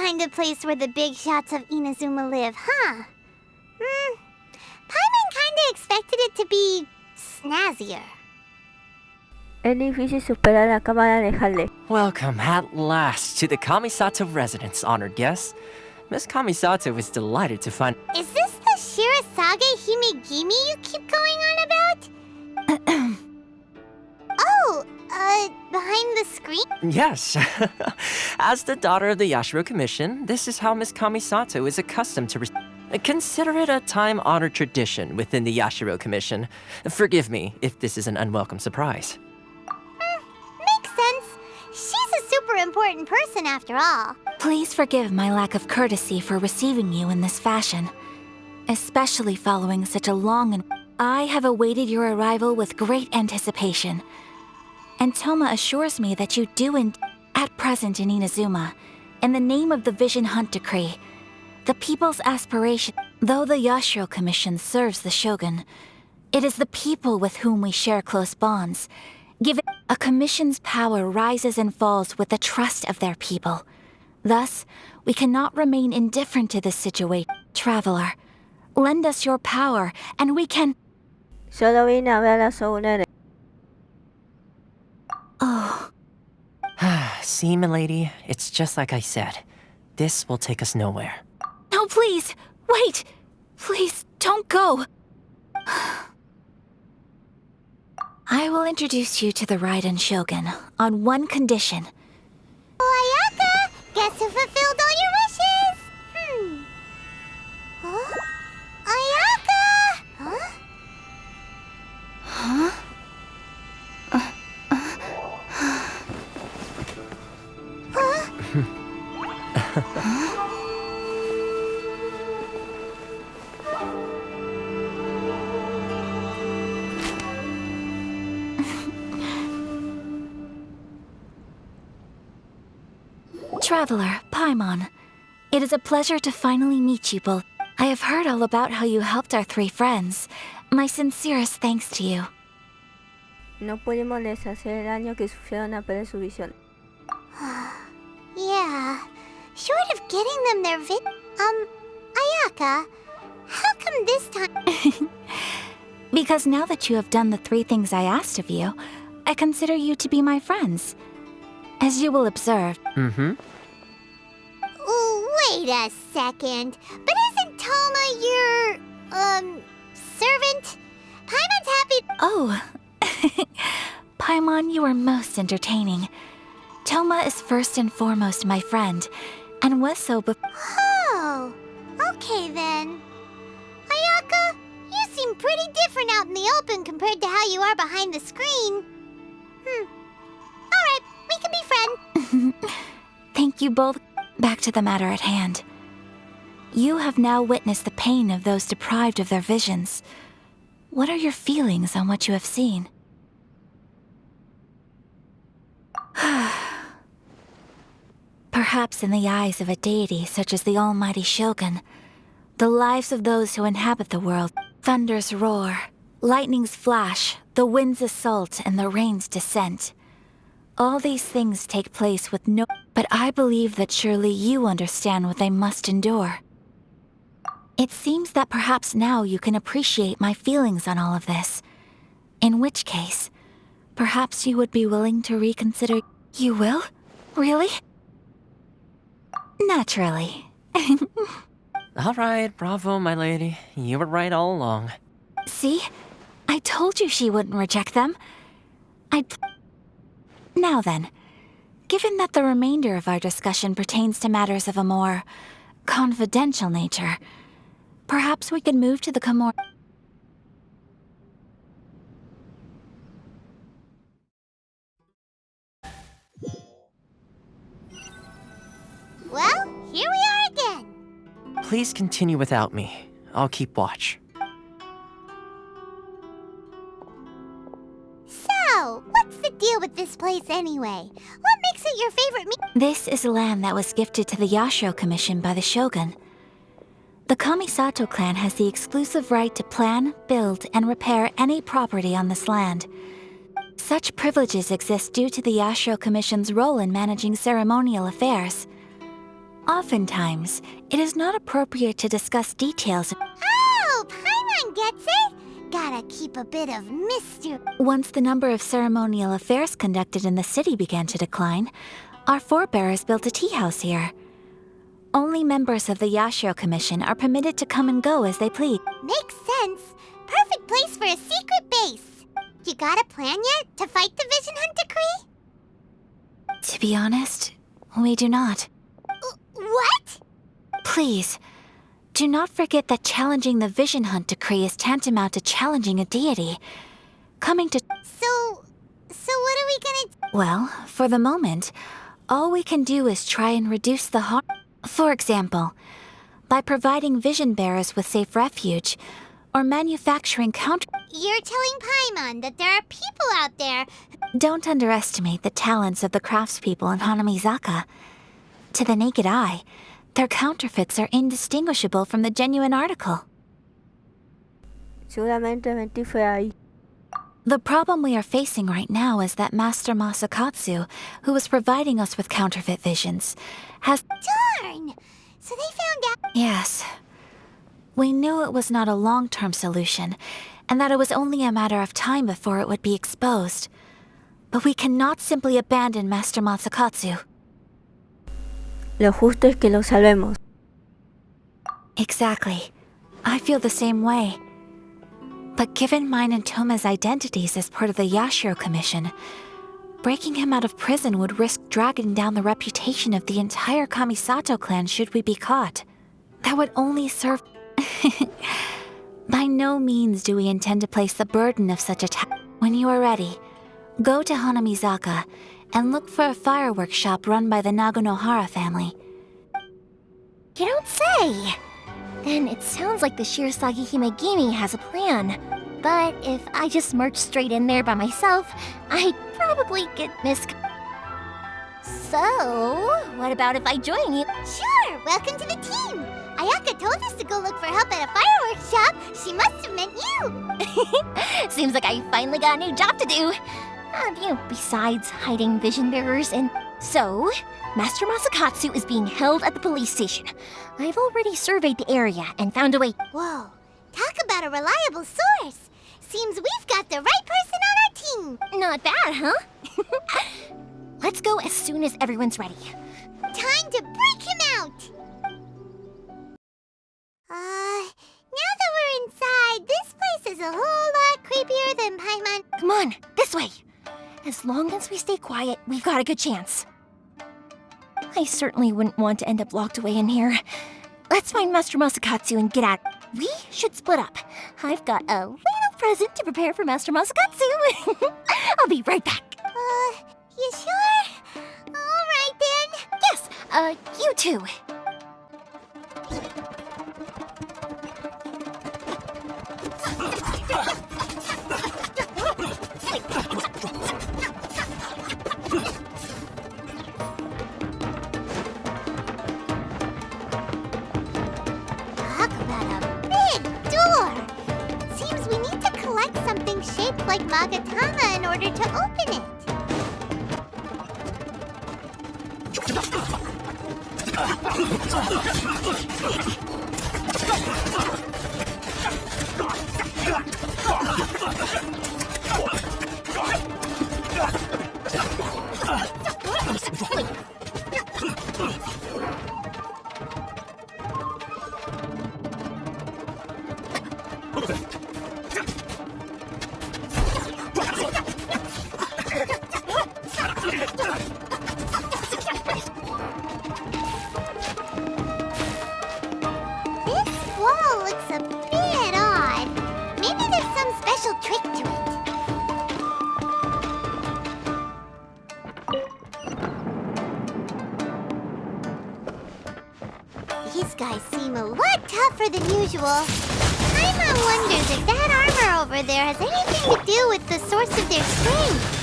kind of place where the big shots of Inazuma live, huh? Paimon kinda expected it to be snazzier. Es difícil superar la cámara de Harley. Welcome at last to the Kamisato residence, honored guests. Miss Kamisato is delighted to find. Is this the Shirasage Himegimi you keep going on about? Oh, behind the screen? Yes. As the daughter of the Yashiro Commission, this is how Miss Kamisato is accustomed to consider it a time-honored tradition within the Yashiro Commission. Forgive me if this is an unwelcome surprise. Makes sense. She's a super important person after all. Please forgive my lack of courtesy for receiving you in this fashion, especially following such a long and... I have awaited your arrival with great anticipation, and Toma assures me that you do at present in Inazuma, in the name of the Vision Hunt Decree, the people's aspiration. Though the Yashiro Commission serves the Shogun, it is the people with whom we share close bonds. Given a commission's power rises and falls with the trust of their people. Thus, we cannot remain indifferent to this situation. Traveler, lend us your power, and we can... Solo vine a ver a Sounere. Oh, See, milady, it's just like I said. This will take us nowhere. no, please, wait! Please, don't go! I will introduce you to the Raiden Shogun on one condition. Ayaka, guess who fulfilled all your wishes? Huh? Ayaka! Huh? Huh? Traveler, Paimon, it is a pleasure to finally meet you both. I have heard all about how you helped our three friends. My sincerest thanks to you. No pudimos deshacer el daño que sufrieron a perder su visión. Yeah, short of getting them their Ayaka, how come this time? Because now that you have done the three things I asked of you, I consider you to be my friends. As you will observe... Wait a second. But isn't Toma your, servant? Paimon's happy... Oh, Paimon, you are most entertaining. Toma is first and foremost my friend, and was so Oh, okay then. Ayaka, you seem pretty different out in the open compared to how you are behind the screen. Alright, we can be friends. Thank you both. Back to the matter at hand. You have now witnessed the pain of those deprived of their visions. What are your feelings on what you have seen? Perhaps in the eyes of a deity such as the almighty Shogun, the lives of those who inhabit the world, thunders roar, lightnings flash, the winds assault, and the rains descent. All these things take place with no... But I believe that surely you understand what they must endure. It seems that perhaps now you can appreciate my feelings on all of this. In which case, perhaps you would be willing to reconsider... You will? Really? Naturally. All right, bravo, my lady. You were right all along. See? I told you she wouldn't reject them. Now then, given that the remainder of our discussion pertains to matters of a more confidential nature, perhaps we could move to the Well, here we are again. Please continue without me. I'll keep watch. So, what's the deal with this place anyway? What makes it your favorite This is land that was gifted to the Yashiro Commission by the Shogun. The Kamisato clan has the exclusive right to plan, build, and repair any property on this land. Such privileges exist due to the Yashiro Commission's role in managing ceremonial affairs. Oftentimes, it is not appropriate to discuss details. Oh, Paimon gets it! Gotta keep a bit of mystery. Once the number of ceremonial affairs conducted in the city began to decline, our forebears built a tea house here. Only members of the Yashiro Commission are permitted to come and go as they please. Makes sense. Perfect place for a secret base. You got a plan yet to fight the Vision Hunt decree? To be honest, we do not. What? Please, do not forget that challenging the Vision Hunt decree is tantamount to challenging a deity. Coming to... So what are we gonna do? Well, for the moment, all we can do is try and reduce the harm. For example, by providing vision bearers with safe refuge, or manufacturing counter... You're telling Paimon that there are people out there. Don't underestimate the talents of the craftspeople in Hanamizaka. To the naked eye, their counterfeits are indistinguishable from the genuine article. Seguramente mentí fue ahí. The problem we are facing right now is that Master Masakatsu, who was providing us with counterfeit visions, has... Darn! So they found out. Yes. We knew it was not a long-term solution, and that it was only a matter of time before it would be exposed. But we cannot simply abandon Master Masakatsu. Lo justo es que lo salvemos. Exactly. I feel the same way. But given mine and Toma's identities as part of the Yashiro Commission, breaking him out of prison would risk dragging down the reputation of the entire Kamisato clan should we be caught. That would only serve... By no means do we intend to place the burden of such a task. When you are ready, go to Hanamizaka and look for a fireworks shop run by the Nagonohara family. You don't say! Then it sounds like the Shirasagi Himegimi has a plan. But if I just march straight in there by myself, I'd probably get So, what about if I join you? Sure, welcome to the team. Ayaka told us to go look for help at a fireworks shop. She must have meant you. Seems like I finally got a new job to do. Besides hiding vision bearers and... So, Master Masakatsu is being held at the police station. I've already surveyed the area and found a way... Whoa, talk about a reliable source. Seems we've got the right person on our team. Not bad, huh? Let's go as soon as everyone's ready. Time to break him out. Now that we're inside, this place is a whole lot creepier than Paimon. Come on, this way. As long as we stay quiet, we've got a good chance. I certainly wouldn't want to end up locked away in here. Let's find Master Masakatsu and get out. We should split up. I've got a little present to prepare for Master Masakatsu. I'll be right back. You sure? All right then. Yes, you too. Talk about a big door. Seems we need to collect something shaped like Magatama in order to open it. This wall looks a bit odd. Maybe there's some special trick to it. These guys seem a lot tougher than usual. Paimon wonders if that armor over there has anything to do with the source of their strength.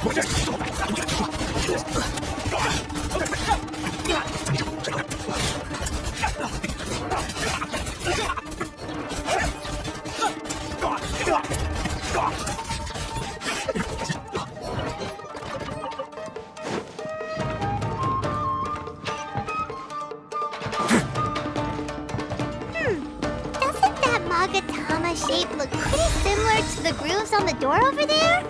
Doesn't that Magatama shape look pretty similar to the grooves on the door over there?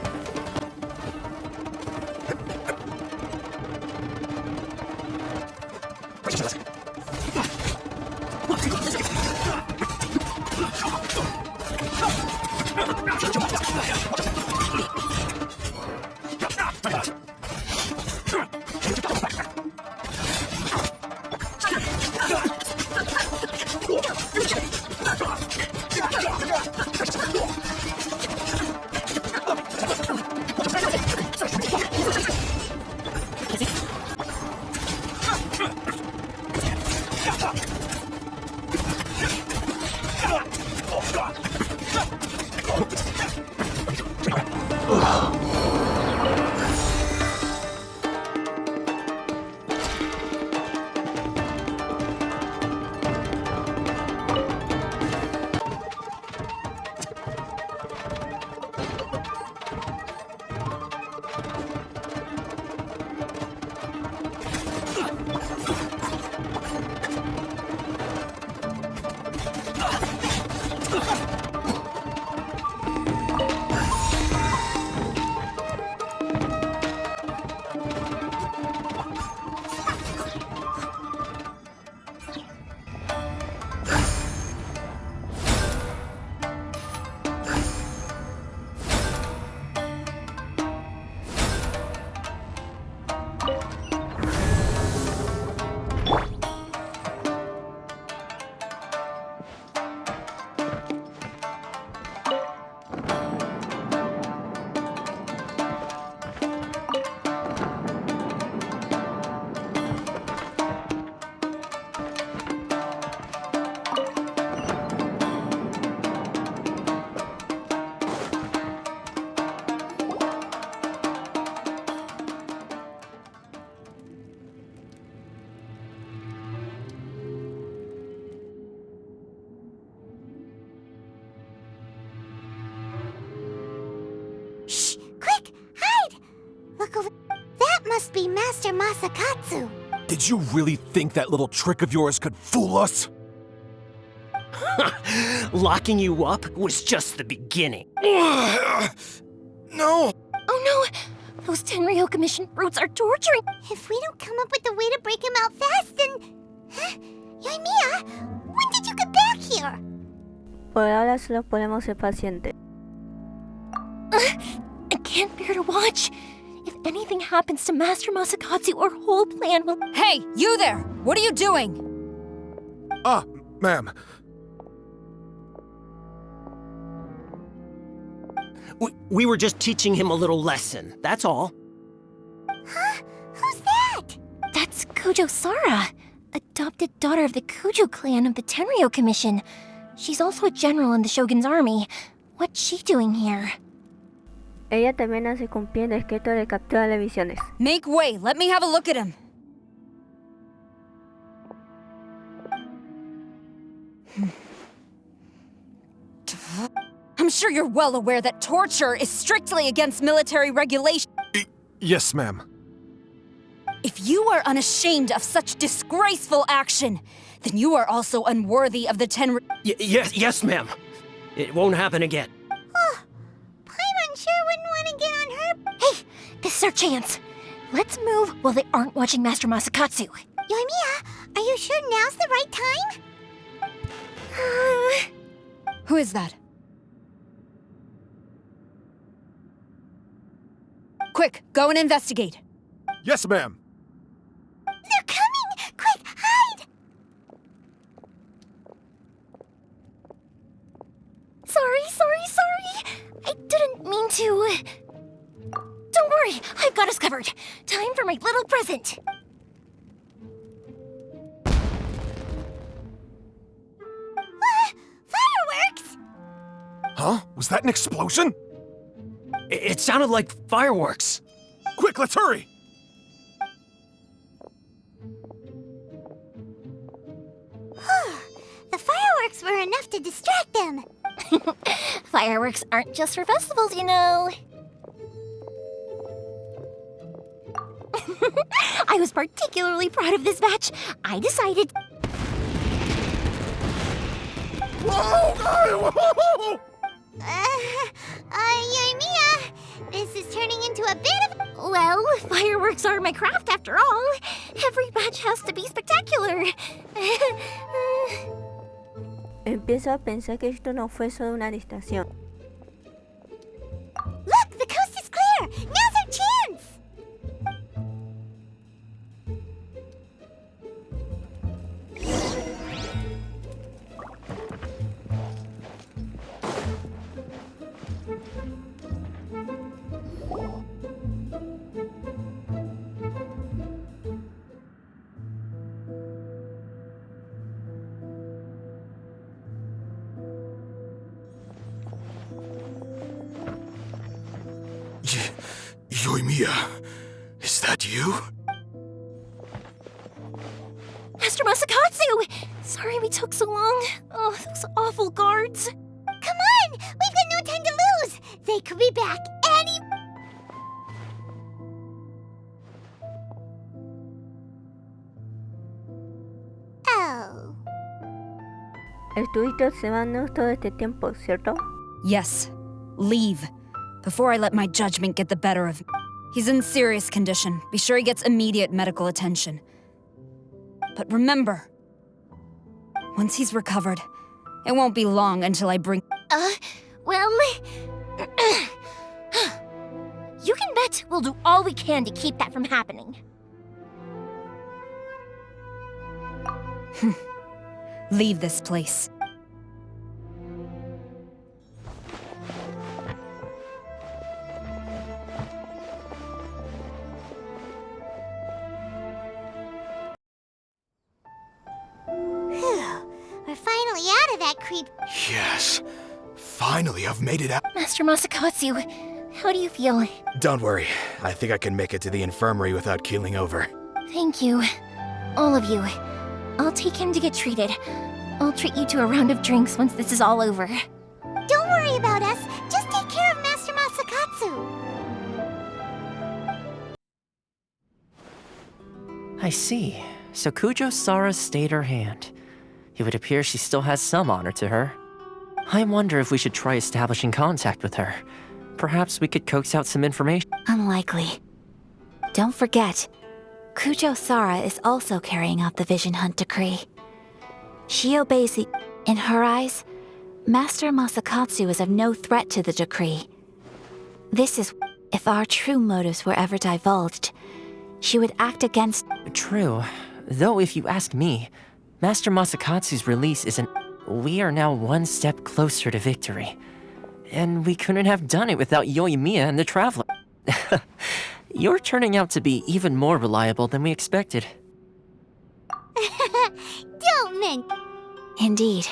Shh! Quick! Hide! Look over. That must be Master Masakatsu. Did you really think that little trick of yours could fool us? Locking you up was just the beginning. No! Oh no! Those Tenryou Commission brutes are torturing. If we don't come up with a way to break him out fast, then... Huh? Yoimiya, when did you get back here? Por ahora solo podemos ser pacientes. I can't bear to watch. If anything happens to Master Masakatsu, our whole plan will... Hey, you there! What are you doing? Ah, ma'am. We were just teaching him a little lesson, that's all. Huh? Who's that? That's Kujo Sara, adopted daughter of the Kujo clan of the Tenryou Commission. She's also a general in the Shogun's army. What's she doing here? Ella también hace cumplir el escrito de captura de visiones. Make way, let me have a look at him. I'm sure you're well aware that torture is strictly against military regulation. Yes, ma'am. If you are unashamed of such disgraceful action, then you are also unworthy of the Yes, ma'am. It won't happen again. Oh, Paimon sure wouldn't want to get on her... Hey, this is our chance. Let's move while they aren't watching Master Masakatsu. Yoimiya, are you sure now's the right time? Who is that? Quick, go and investigate. Yes, ma'am. They're coming! Quick, hide! Sorry. I didn't mean to. Don't worry, I've got us covered. Time for my little present. Fireworks! Huh? Was that an explosion? It sounded like fireworks. Quick, let's hurry! The fireworks were enough to distract them. Fireworks aren't just for festivals, you know. I was particularly proud of this batch. I decided... Whoa! Whoa! Yoimiya, this is turning into a bit of... Well, fireworks are my craft after all. Every batch has to be spectacular. Empiezo a pensar que esto no fue solo una distracción. Look, the coast is clear! Now's our chance! Yoimiya, is that you? Master Masakatsu! Sorry we took so long. Oh, those awful guards. Come on! We've got no time to lose! They could be back any... Oh. Estuviste observando todo este tiempo, ¿cierto? Yes. Leave. Before I let my judgment get the better of me. He's in serious condition. Be sure he gets immediate medical attention. But remember, once he's recovered, it won't be long until I bring... Well... You can bet we'll do all we can to keep that from happening. Leave this place. We're finally out of that creep. Yes. Finally, I've made it out. Master Masakatsu, how do you feel? Don't worry. I think I can make it to the infirmary without keeling over. Thank you. All of you. I'll take him to get treated. I'll treat you to a round of drinks once this is all over. Don't worry about us. Just take care of Master Masakatsu. I see. So Kujo-Sara stayed her hand. It would appear she still has some honor to her. I wonder if we should try establishing contact with her. Perhaps we could coax out some information. Unlikely. Don't forget, Kujo-Sara is also carrying out the Vision Hunt decree. She obeys the... In her eyes, Master Masakatsu is of no threat to the decree. This is... If our true motives were ever divulged, she would act against... True. Though if you ask me, Master Masakatsu's release isn't... We are now one step closer to victory. And we couldn't have done it without Yoimiya and the Traveler. You're turning out to be even more reliable than we expected. Don't mention... Indeed.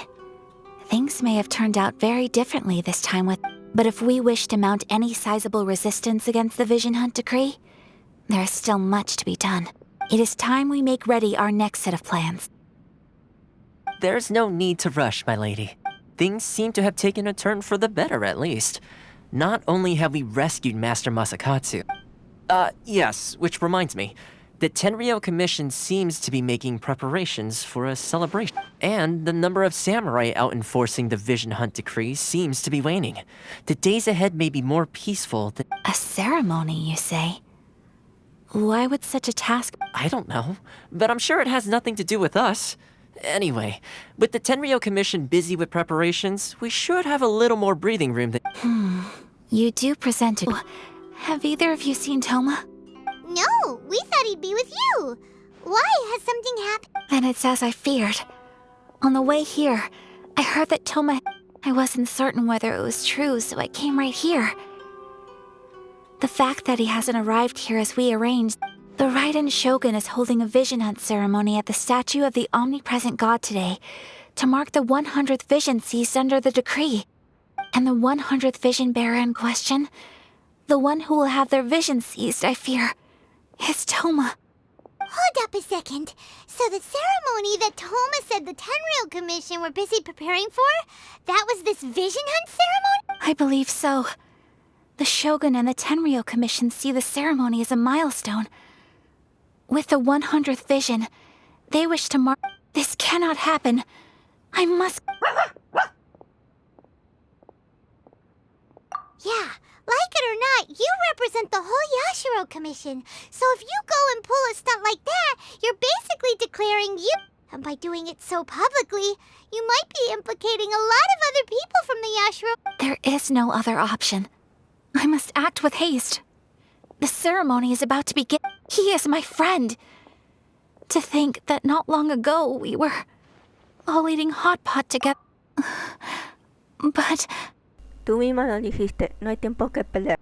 Things may have turned out very differently this time with... But if we wish to mount any sizable resistance against the Vision Hunt decree, there is still much to be done. It is time we make ready our next set of plans. There's no need to rush, my lady. Things seem to have taken a turn for the better, at least. Not only have we rescued Master Masakatsu... yes, which reminds me. The Tenryou Commission seems to be making preparations for a celebration. And the number of samurai out enforcing the Vision Hunt decree seems to be waning. The days ahead may be more peaceful than... A ceremony, you say? Why would such a task... I don't know, but I'm sure it has nothing to do with us. Anyway, with the Tenryou Commission busy with preparations, we should have a little more breathing room than... You do present it. Have either of you seen Toma? No, we thought he'd be with you. Why? Has something happened? Then it's as I feared. On the way here, I heard that Toma... I wasn't certain whether it was true, so I came right here. The fact that he hasn't arrived here as we arranged... The Raiden Shogun is holding a Vision Hunt ceremony at the statue of the Omnipresent God today to mark the 100th vision seized under the decree. And the 100th vision bearer in question The one who will have their vision seized, I fear, is Toma. Hold up a second. So the ceremony that Toma said the Tenryou Commission were busy preparing for, that was this vision hunt ceremony? I believe so. The Shogun and the Tenryou Commission see the ceremony as a milestone. With the 100th vision, they wish to mark... This cannot happen. I must... Yeah, like it or not, you represent the whole Yashiro Commission. So if you go and pull a stunt like that, you're basically declaring you... And by doing it so publicly, you might be implicating a lot of other people from the Yashiro... There is no other option. I must act with haste. The ceremony is about to begin. He is my friend. To think that not long ago we were all eating hot pot together. But... Tú misma lo dijiste, no hay tiempo que perder.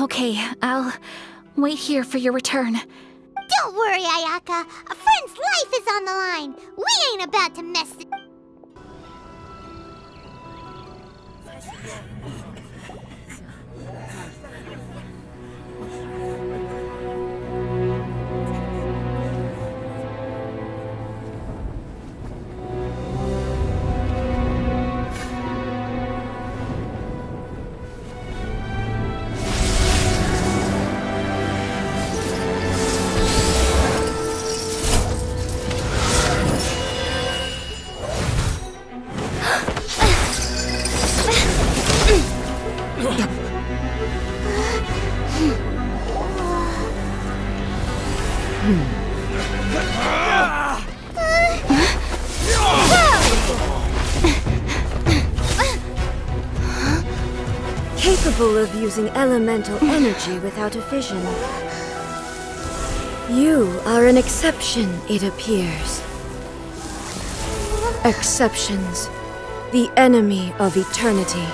Okay, I'll wait here for your return. Don't worry, Ayaka. A friend's life is on the line. We ain't about to mess it. Capable of using elemental energy without a vision. You are an exception, it appears. Exceptions, the enemy of eternity.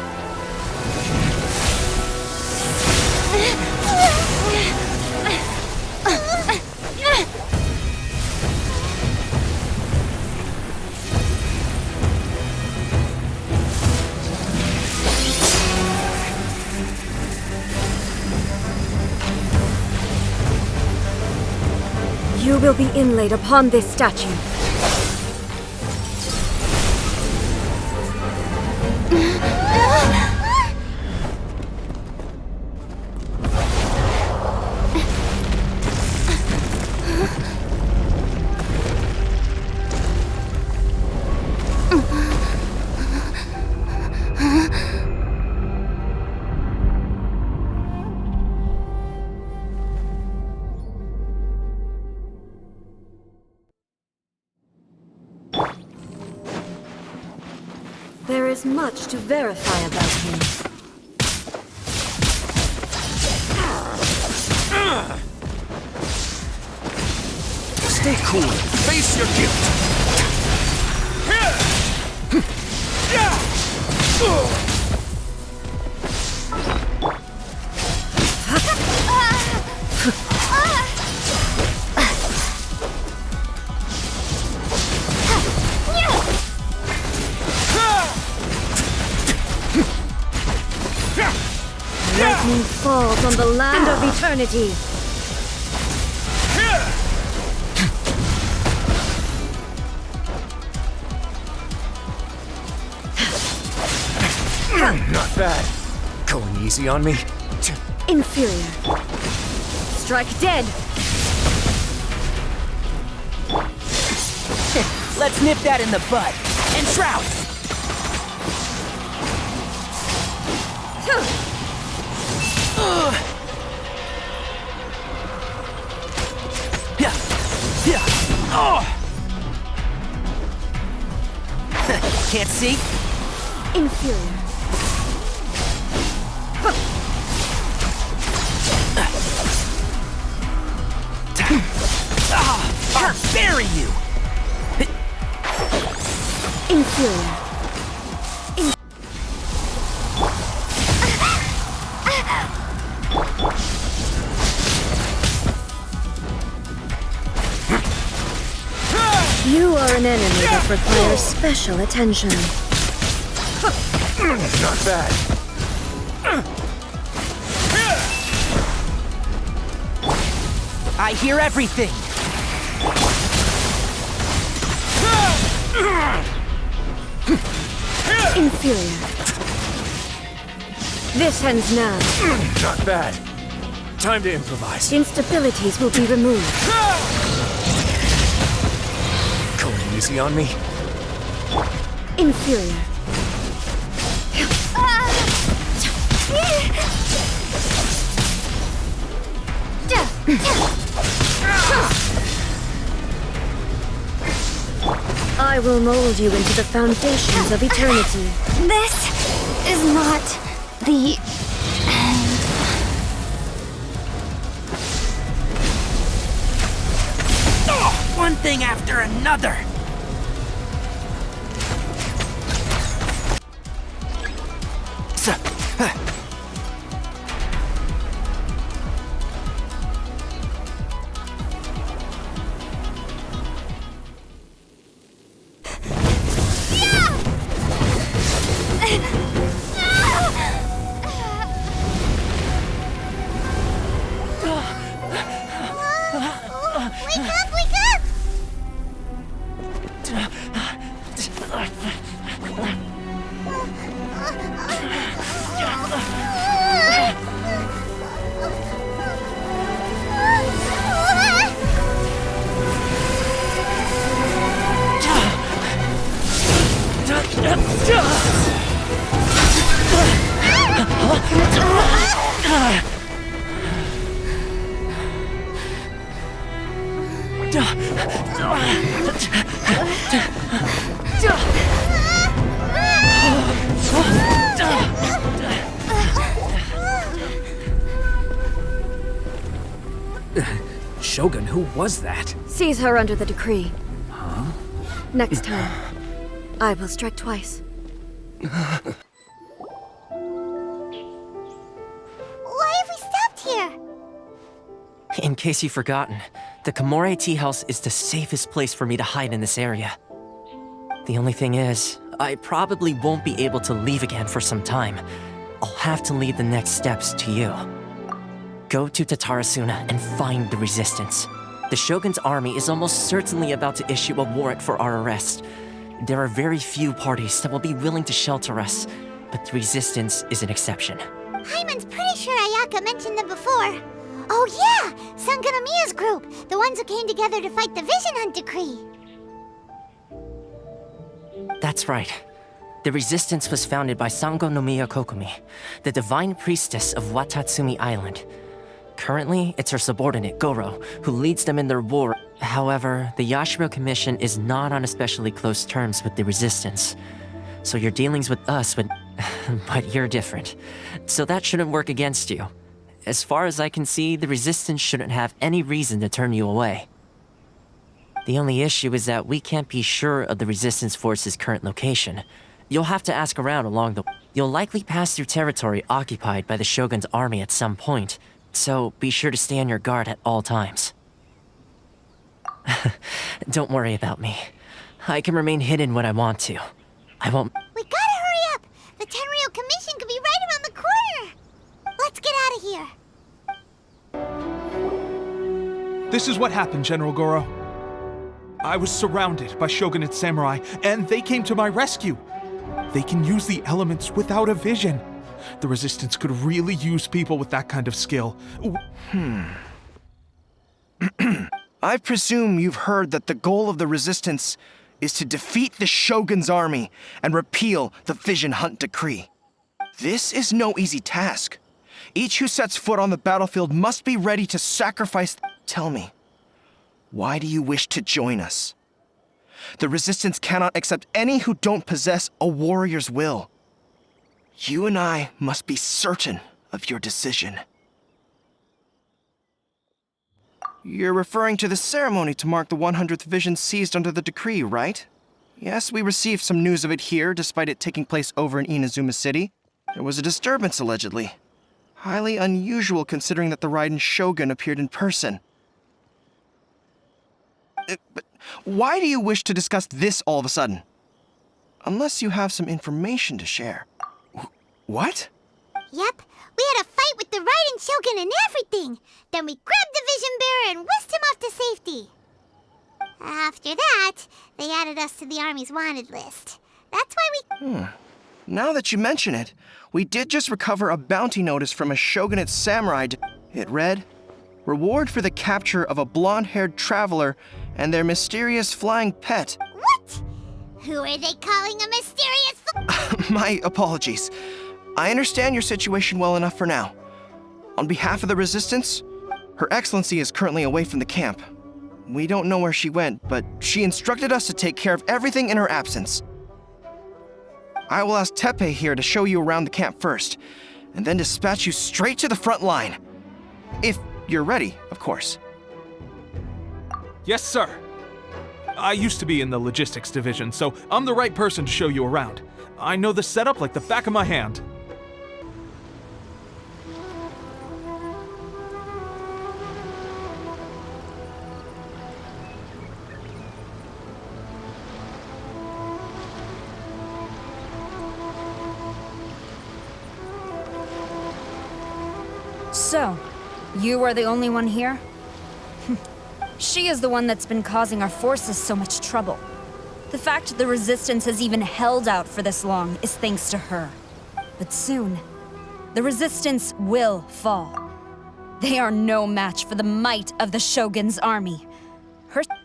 You will be inlaid upon this statue. There is much to verify about him. Stay cool. Face your guilt. Lightning falls on the land of eternity. Not bad. Going easy on me. Inferior. Strike dead. Let's nip that in the bud. And shroud! Can't see? Inferior. I'll bury you! Inferior. You are an enemy that requires special attention. Not bad. I hear everything. Inferior. This ends now. Not bad. Time to improvise. Instabilities will be removed. Going easy on me? Inferior. I will mold you into the foundations of eternity. This is not the end. One thing after another. Wake up, wake up! Shogun, who was that? Seize her under the decree. Huh? Next time, I will strike twice. Why have we stopped here? In case you've forgotten, the Komore Tea House is the safest place for me to hide in this area. The only thing is, I probably won't be able to leave again for some time. I'll have to leave the next steps to you. Go to Tatarasuna and find the resistance. The Shogun's army is almost certainly about to issue a warrant for our arrest. There are very few parties that will be willing to shelter us, but the resistance is an exception. Hyman's pretty sure Ayaka mentioned them before. Oh yeah! Sangonomiya's group! The ones who came together to fight the Vision Hunt Decree! That's right. The resistance was founded by Sangonomiya Kokumi, the divine priestess of Watatsumi Island. Currently, it's her subordinate, Goro, who leads them in their war. However, the Yashiro Commission is not on especially close terms with the resistance. So your dealings with us would... but you're different. So that shouldn't work against you. As far as I can see, the resistance shouldn't have any reason to turn you away. The only issue is that we can't be sure of the resistance force's current location. You'll have to ask around along the... You'll likely pass through territory occupied by the Shogun's army at some point. So, be sure to stay on your guard at all times. Don't worry about me. I can remain hidden when I want to. I won't... We gotta hurry up! The Tenryou Commission could be right around the corner! Let's get out of here! This is what happened, General Goro. I was surrounded by shogunate samurai, and they came to my rescue. They can use the elements without a vision. The Resistance could really use people with that kind of skill. I presume you've heard that the goal of the Resistance is to defeat the Shogun's army and repeal the Vision Hunt Decree. This is no easy task. Each who sets foot on the battlefield must be ready to sacrifice... Tell me, why do you wish to join us? The Resistance cannot accept any who don't possess a warrior's will. You and I must be certain of your decision. You're referring to the ceremony to mark the 100th vision seized under the decree, right? Yes, we received some news of it here, despite it taking place over in Inazuma City. There was a disturbance, allegedly. Highly unusual considering that the Raiden Shogun appeared in person. But why do you wish to discuss this all of a sudden? Unless you have some information to share. What? Yep, we had a fight with the Raiden Shogun and everything. Then we grabbed the Vision Bearer and whisked him off to safety. After that, they added us to the Army's wanted list. That's why we... Now that you mention it, we did just recover a bounty notice from a shogunate samurai. It read, "Reward for the capture of a blonde-haired traveler and their mysterious flying pet." What? Who are they calling a mysterious... My apologies. I understand your situation well enough for now. On behalf of the Resistance, Her Excellency is currently away from the camp. We don't know where she went, but she instructed us to take care of everything in her absence. I will ask Teppei here to show you around the camp first, and then dispatch you straight to the front line. If you're ready, of course. Yes, sir. I used to be in the logistics division, so I'm the right person to show you around. I know the setup like the back of my hand. So, you are the only one here? She is the one that's been causing our forces so much trouble. The fact the Resistance has even held out for this long is thanks to her. But soon, the Resistance will fall. They are no match for the might of the Shogun's army.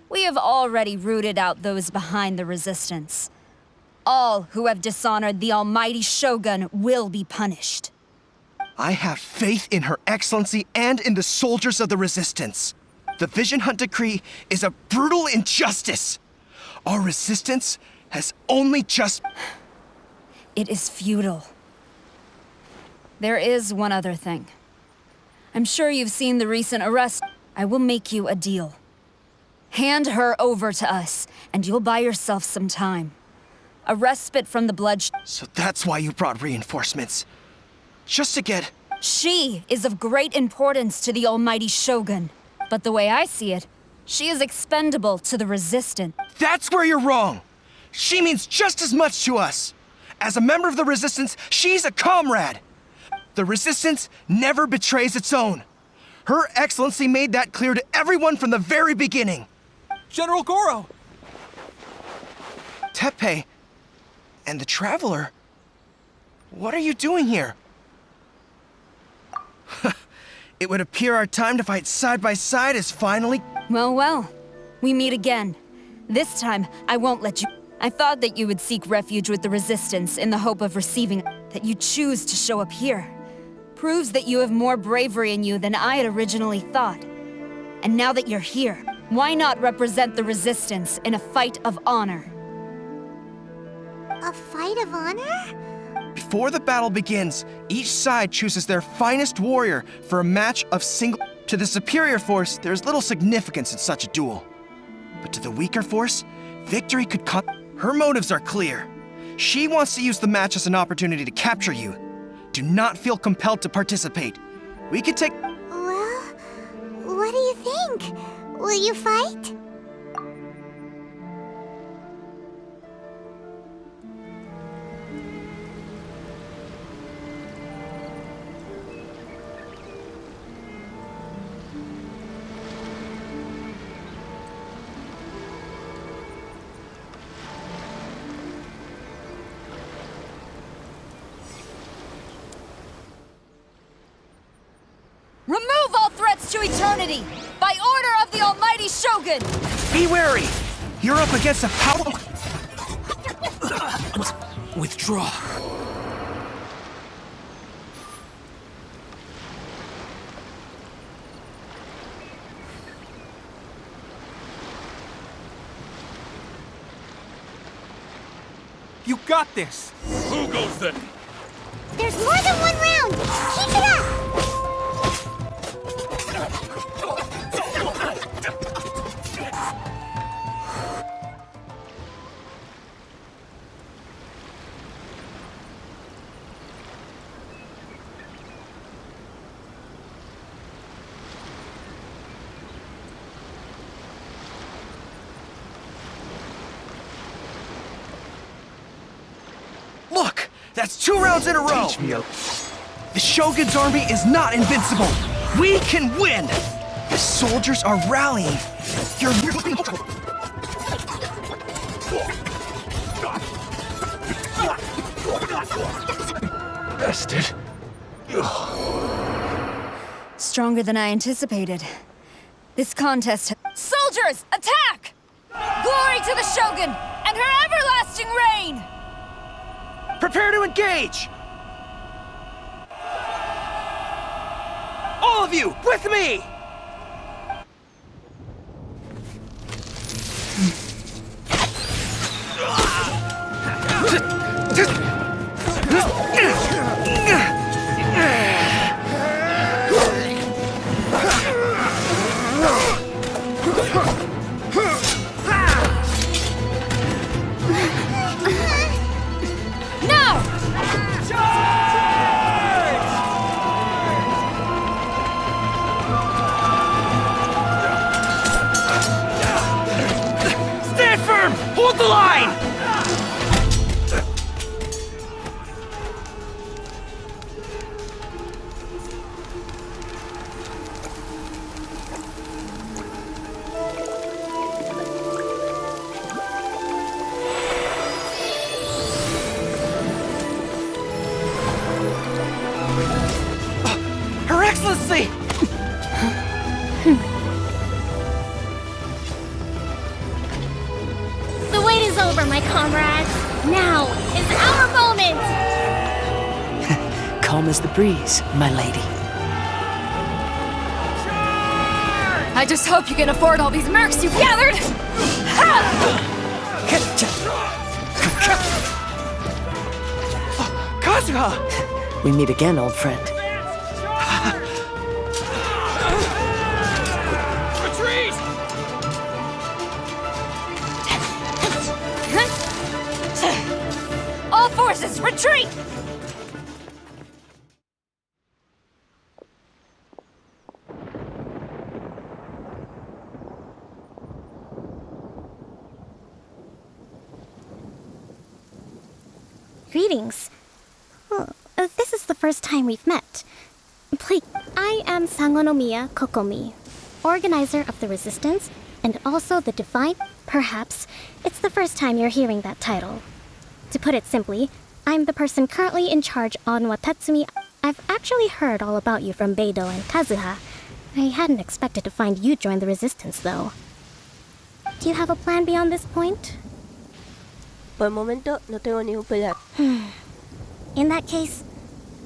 We have already rooted out those behind the Resistance. All who have dishonored the almighty Shogun will be punished. I have faith in Her Excellency and in the soldiers of the Resistance. The Vision Hunt Decree is a brutal injustice. Our Resistance has only just... It is futile. There is one other thing. I'm sure you've seen the recent arrest. I will make you a deal. Hand her over to us, and you'll buy yourself some time. A respite from the bloodshed. So that's why you brought reinforcements. Just to get... She is of great importance to the almighty Shogun. But the way I see it, she is expendable to the Resistance. That's where you're wrong! She means just as much to us! As a member of the Resistance, she's a comrade! The Resistance never betrays its own. Her Excellency made that clear to everyone from the very beginning. General Goro! Teppei and the Traveler, what are you doing here? It would appear our time to fight side by side is finally... Well, we meet again. This time, I won't let you... I thought that you would seek refuge with the Resistance in the hope of receiving... That you choose to show up here proves that you have more bravery in you than I had originally thought. And now that you're here, why not represent the Resistance in a fight of honor? A fight of honor? Before the battle begins, each side chooses their finest warrior for a match of single... To the superior force, there's little significance in such a duel. But to the weaker force, victory could come... Her motives are clear. She wants to use the match as an opportunity to capture you. Do not feel compelled to participate. We can take... Well, what do you think? Will you fight? Remove all threats to eternity! By order of the almighty Shogun! Be wary! You're up against a power... Withdraw. You got this! Who goes then? There's more than one round! Keep it up! Look! That's 2 rounds in a row! The Shogun's army is not invincible! We can win! The soldiers are rallying! You're... Rested. Stronger than I anticipated. This contest... Soldiers, attack! Glory to the Shogun and her everlasting reign! Prepare to engage! All of you, with me! Hold the line! Her Excellency! The wait is over, my comrades. Now is our moment! Calm as the breeze, my lady. I just hope you can afford all these mercs you've gathered! Kazuha! We meet again, old friend. Retreat! All forces, retreat! Greetings. This is the first time we've met. Please, I am Sangonomiya Kokomi, organizer of the Resistance, and also the Divine. Perhaps it's the first time you're hearing that title. To put it simply, I'm the person currently in charge on Watatsumi. I've actually heard all about you from Beidou and Kazuha. I hadn't expected to find you join the Resistance, though. Do you have a plan beyond this point? Por el momento no tengo ningún plan. In that case,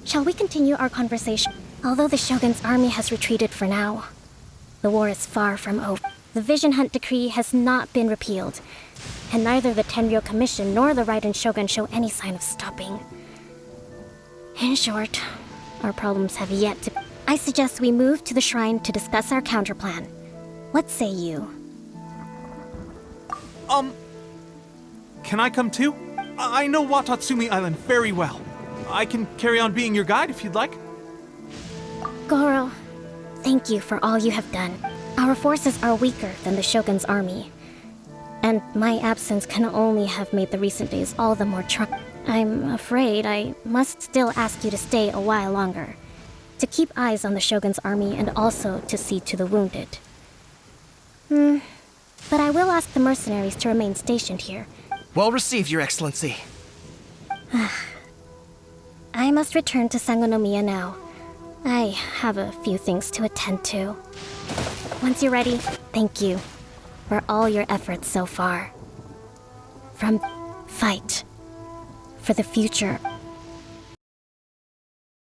shall we continue our conversation? Although the Shogun's army has retreated for now, the war is far from over. The Vision Hunt Decree has not been repealed, and neither the Tenryou Commission nor the Raiden Shogun show any sign of stopping. In short, our problems have yet to... I suggest we move to the shrine to discuss our counterplan. What say you? Can I come too? I know Watatsumi Island very well. I can carry on being your guide if you'd like. Goro, thank you for all you have done. Our forces are weaker than the Shogun's army, and my absence can only have made the recent days all the more troubling. I'm afraid I must still ask you to stay a while longer, to keep eyes on the Shogun's army and also to see to the wounded. But I will ask the mercenaries to remain stationed here. Well received, Your Excellency. I must return to Sangonomiya now. I have a few things to attend to. Once you're ready, thank you for all your efforts so far. From fight for the future